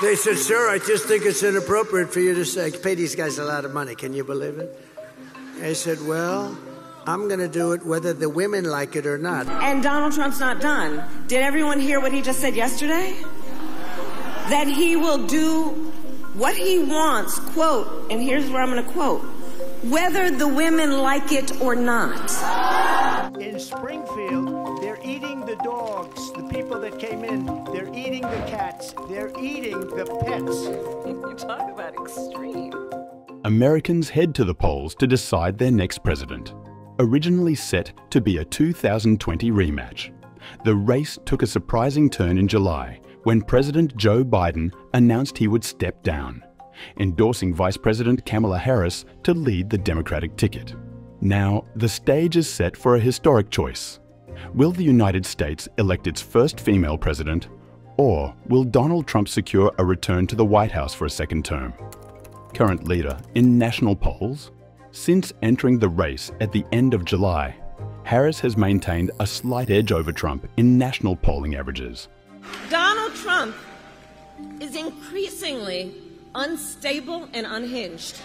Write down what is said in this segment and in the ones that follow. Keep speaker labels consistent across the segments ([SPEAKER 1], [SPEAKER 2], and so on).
[SPEAKER 1] They said, sir, I just think it's inappropriate for you to say, pay these guys a lot of money. Can you believe it? I said, well, I'm going to do it whether the women like it or not.
[SPEAKER 2] And Donald Trump's not done. Did everyone hear what he just said yesterday? That he will do what he wants, quote, and here's where I'm going to quote, whether the women like it or not.
[SPEAKER 3] In Springfield, they're eating the dogs, the people that came in. They're eating the cats. They're eating the pets.
[SPEAKER 2] You talk about extreme.
[SPEAKER 4] Americans head to the polls to decide their next president. Originally set to be a 2020 rematch, the race took a surprising turn in July when President Joe Biden announced he would step down, endorsing Vice President Kamala Harris to lead the Democratic ticket. Now, the stage is set for a historic choice. Will the United States elect its first female president, or will Donald Trump secure a return to the White House for a second term? Current leader in national polls? Since entering the race at the end of July, Harris has maintained a slight edge over Trump in national polling averages.
[SPEAKER 2] Donald Trump is increasingly unstable and unhinged.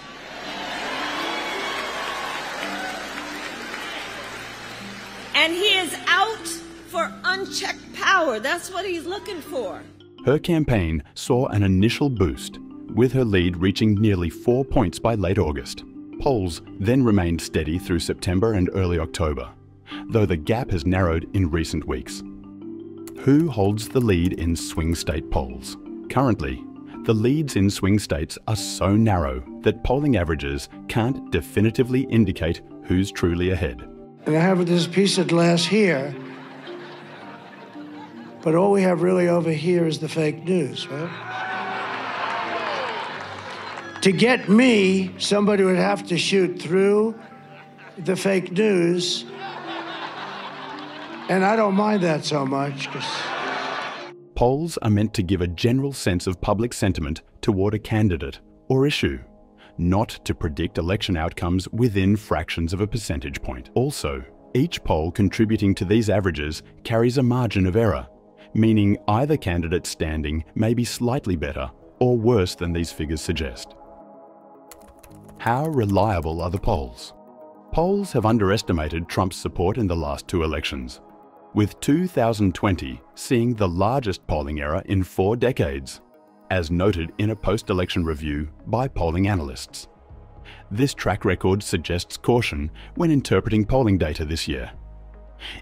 [SPEAKER 2] And he is out for unchecked power. That's what he's looking for.
[SPEAKER 4] Her campaign saw an initial boost, with her lead reaching nearly 4 points by late August. Polls then remained steady through September and early October, though the gap has narrowed in recent weeks. Who holds the lead in swing state polls? Currently, the leads in swing states are so narrow that polling averages can't definitively indicate who's truly ahead.
[SPEAKER 1] And I have this piece of glass here, but all we have really over here is the fake news, right? To get me, somebody would have to shoot through the fake news, and I don't mind that so much.
[SPEAKER 4] Polls are meant to give a general sense of public sentiment toward a candidate or issue, not to predict election outcomes within fractions of a percentage point. Also, each poll contributing to these averages carries a margin of error, meaning either candidate's standing may be slightly better or worse than these figures suggest. How reliable are the polls? Polls have underestimated Trump's support in the last two elections, with 2020 seeing the largest polling error in 4 decades, as noted in a post-election review by polling analysts. This track record suggests caution when interpreting polling data this year.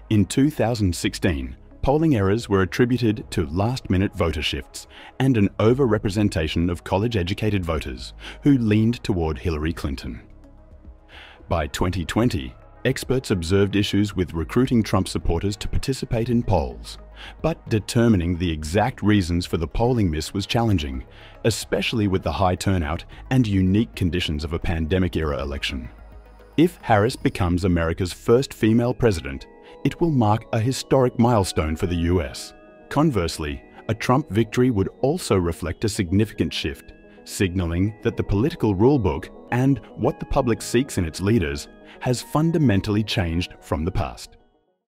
[SPEAKER 4] In 2016, polling errors were attributed to last-minute voter shifts and an over-representation of college-educated voters who leaned toward Hillary Clinton. By 2020, experts observed issues with recruiting Trump supporters to participate in polls, but determining the exact reasons for the polling miss was challenging, especially with the high turnout and unique conditions of a pandemic-era election. If Harris becomes America's first female president, it will mark a historic milestone for the US. Conversely, a Trump victory would also reflect a significant shift, signaling that the political rulebook and what the public seeks in its leaders has fundamentally changed from the past.